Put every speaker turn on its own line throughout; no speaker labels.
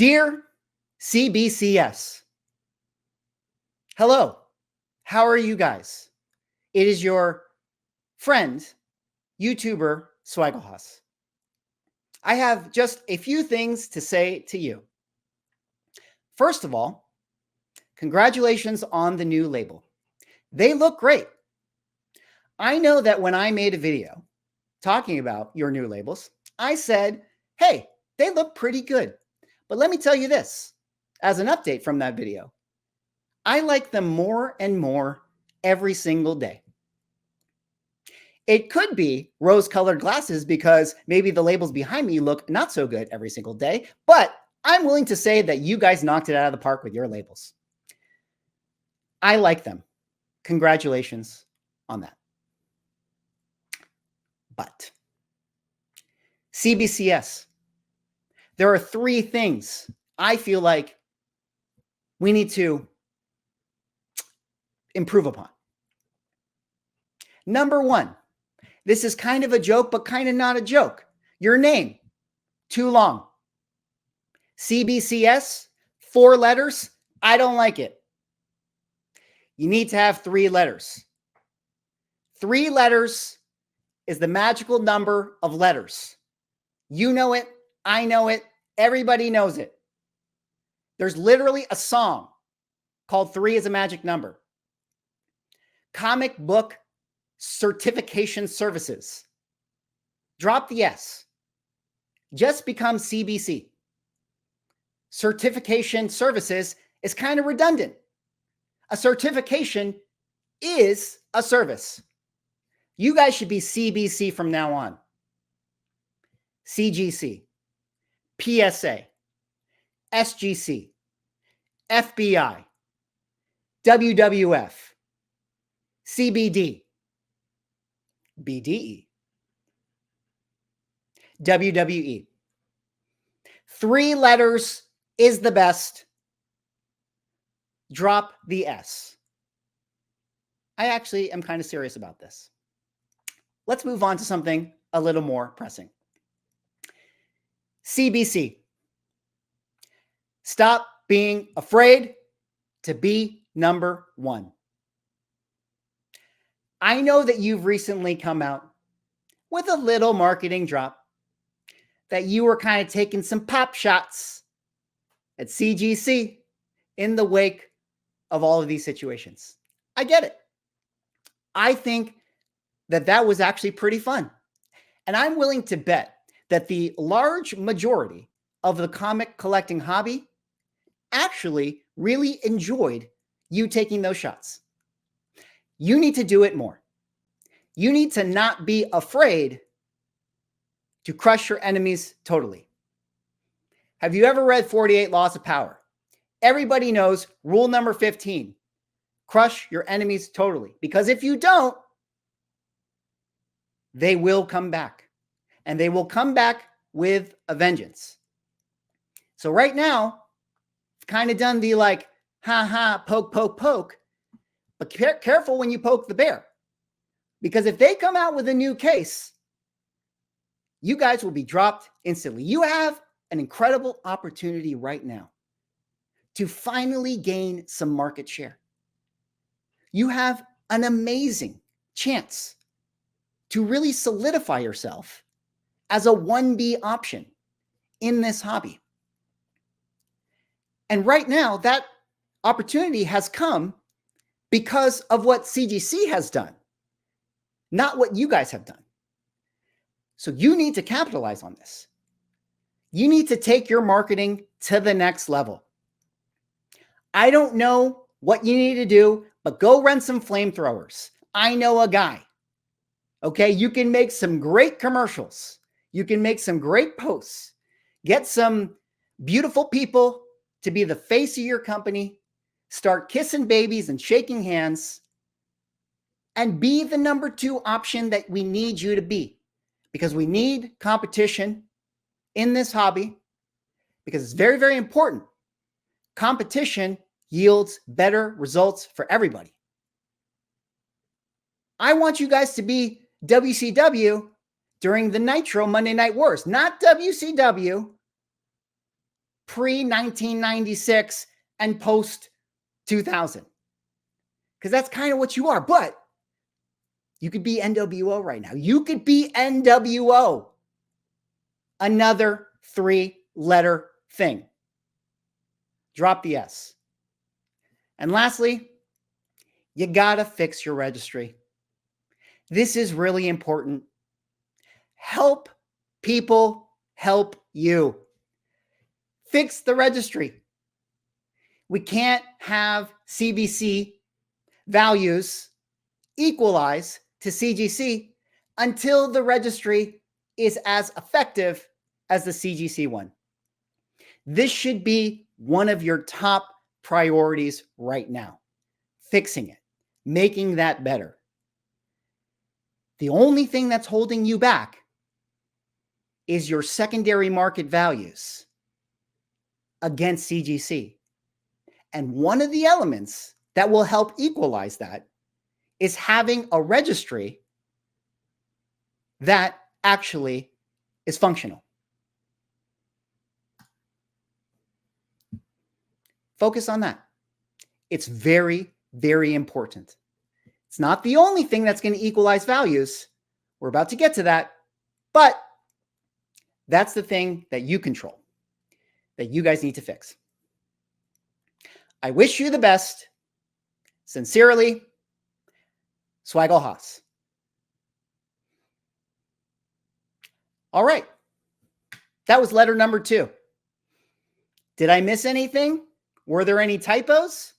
Dear CBCS, hello, how are you guys? It is your friend, YouTuber Swagglehus. I have just a few things to say to you. First of all, congratulations on the new label. They look great. I know that when I made a video talking about your new labels, I said, hey, they look pretty good. But let me tell you this, as an update from that video, I like them more and more every single day. It could be rose-colored glasses because maybe the labels behind me look not so good every single day, but I'm willing to say that you guys knocked it out of the park with your labels. I like them. Congratulations on that. But CBCS, there are three things I feel like we need to improve upon. Number one, this is kind of a joke, but kind of not a joke. Your name, too long. CBCS, 4 letters. I don't like it. You need to have 3 letters. 3 letters is the magical number of letters. You know it. I know it. Everybody knows it. There's literally a song called 3 is a Magic Number. Comic book certification services. Drop the S. Just become CBC. Certification services is kind of redundant. A certification is a service. You guys should be CBC from now on. CGC, PSA, SGC, FBI, WWF, CBD, BDE, WWE. 3 letters is the best. Drop the S. I actually am kind of serious about this. Let's move on to something a little more pressing. CBC. Stop being afraid to be number 1. I know that you've recently come out with a little marketing drop, that you were kind of taking some pop shots at CGC in the wake of all of these situations. I get it. I think that that was actually pretty fun. And I'm willing to bet that the large majority of the comic collecting hobby actually really enjoyed you taking those shots. You need to do it more. You need to not be afraid to crush your enemies totally. Have you ever read 48 Laws of Power? Everybody knows rule number 15, crush your enemies totally. Because if you don't, they will come back. And they will come back with a vengeance. So right now, I've kind of done the like, ha ha, poke, poke, poke. But careful when you poke the bear. Because if they come out with a new case, you guys will be dropped instantly. You have an incredible opportunity right now to finally gain some market share. You have an amazing chance to really solidify yourself as a 1B option in this hobby. And right now, that opportunity has come because of what CGC has done, not what you guys have done. So you need to capitalize on this. You need to take your marketing to the next level. I don't know what you need to do, but go rent some flamethrowers. I know a guy. Okay, you can make some great commercials. You can make some great posts. Get some beautiful people to be the face of your company. Start kissing babies and shaking hands. And be the number 2 option that we need you to be. Because we need competition in this hobby. Because it's very, very important. Competition yields better results for everybody. I want you guys to be WCW during the Nitro Monday Night Wars, not WCW pre-1996 and post-2000. Because that's kind of what you are. But you could be NWO right now. You could be NWO. Another 3-letter thing. Drop the S. And lastly, you gotta fix your registry. This is really important. Help people help you. Fix the registry. We can't have CBC values equalize to CGC until the registry is as effective as the CGC one. This should be one of your top priorities right now. Fixing it, making that better. The only thing that's holding you back is your secondary market values against CGC. And one of the elements that will help equalize that is having a registry that actually is functional. Focus on that. It's very, very important. It's not the only thing that's going to equalize values. We're about to get to that, but that's the thing that you control, that you guys need to fix. I wish you the best. Sincerely, Swaggle Haas. All right. That was letter number 2. Did I miss anything? Were there any typos?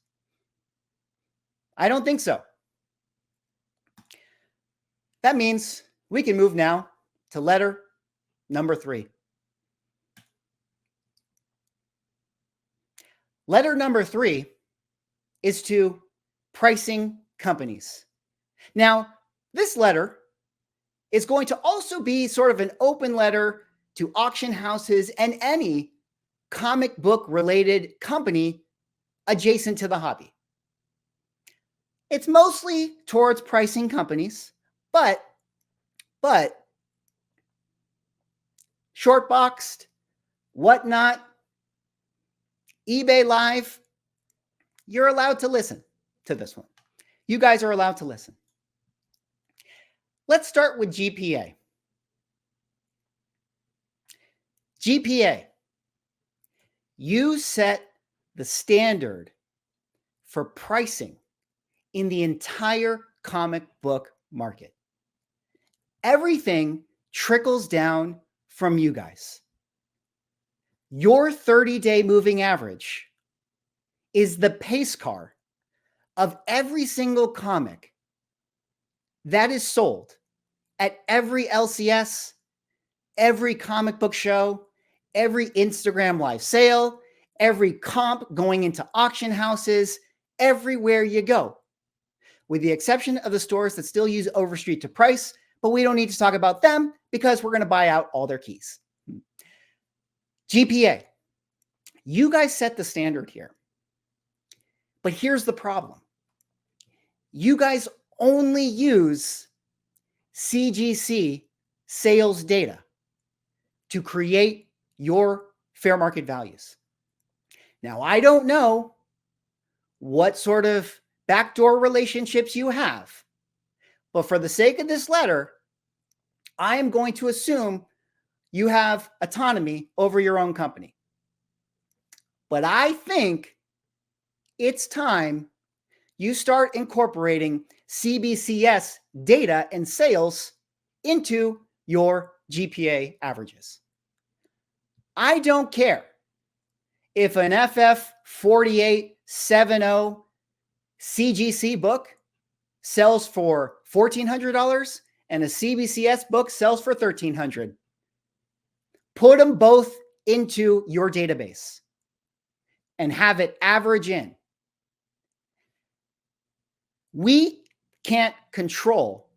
I don't think so. That means we can move now to letter number 3. Letter number 3 is to pricing companies. Now, this letter is going to also be sort of an open letter to auction houses and any comic book related company adjacent to the hobby. It's mostly towards pricing companies, but Shortboxed, Whatnot, eBay Live, you're allowed to listen to this one. You guys are allowed to listen. Let's start with GPA. GPA, you set the standard for pricing in the entire comic book market. Everything trickles down from you guys. Your 30-day moving average is the pace car of every single comic that is sold at every LCS, every comic book show, every Instagram live sale, every comp going into auction houses, everywhere you go, with the exception of the stores that still use Overstreet to price, but we don't need to talk about them because we're going to buy out all their keys. GPA, you guys set the standard here. But here's the problem. You guys only use CGC sales data to create your fair market values. Now, I don't know what sort of backdoor relationships you have, but for the sake of this letter, I am going to assume you have autonomy over your own company. But I think it's time you start incorporating CBCS data and sales into your GPA averages. I don't care if an FF 4870 CGC book sells for $1,400 and a CBCS book sells for $1,300. Put them both into your database and have it average in. We can't control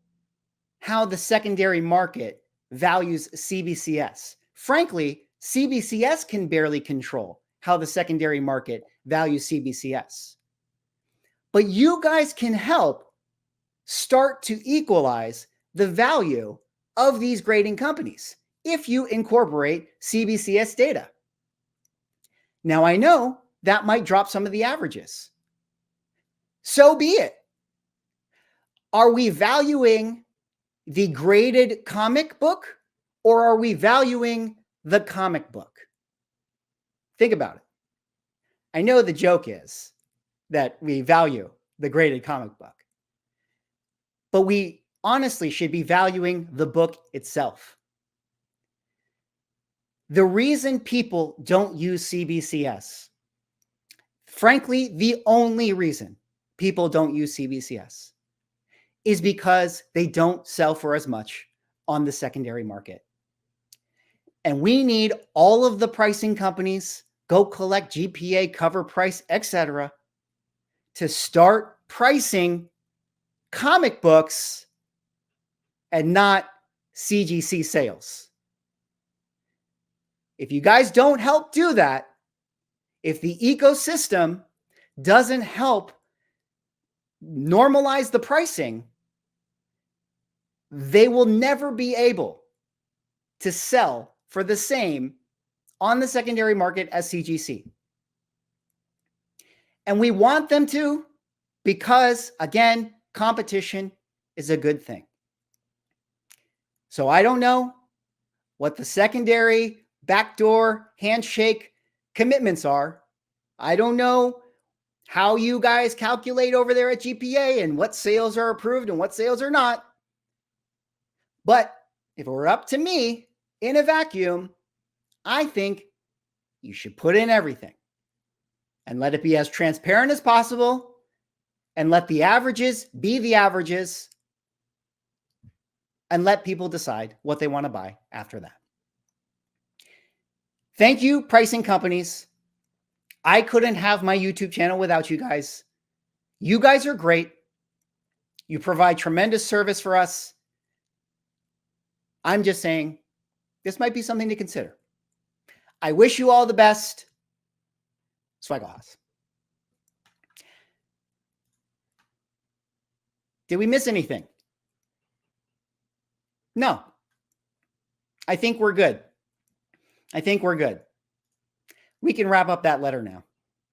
how the secondary market values CBCS. Frankly, CBCS can barely control how the secondary market values CBCS. But you guys can help start to equalize the value of these grading companies if you incorporate CBCS data. Now, I know that might drop some of the averages. So be it. Are we valuing the graded comic book, or are we valuing the comic book? Think about it. I know the joke is that we value the graded comic book, but we honestly should be valuing the book itself. The reason people don't use CBCS, frankly, the only reason people don't use CBCS is because they don't sell for as much on the secondary market. And we need all of the pricing companies, go collect GPA, cover price, etc., to start pricing comic books and not CGC sales. If you guys don't help do that, if the ecosystem doesn't help normalize the pricing, they will never be able to sell for the same on the secondary market as CGC. And we want them to because, again, competition is a good thing. So I don't know what the secondary backdoor handshake commitments are. I don't know how you guys calculate over there at GPA and what sales are approved and what sales are not. But if it were up to me in a vacuum, I think you should put in everything and let it be as transparent as possible and let the averages be the averages and let people decide what they want to buy after that. Thank you, pricing companies. I couldn't have my YouTube channel without you guys. You guys are great. You provide tremendous service for us. I'm just saying this might be something to consider. I wish you all the best. Swagglehas. Did we miss anything? No. I think we're good. I think we're good. We can wrap up that letter now.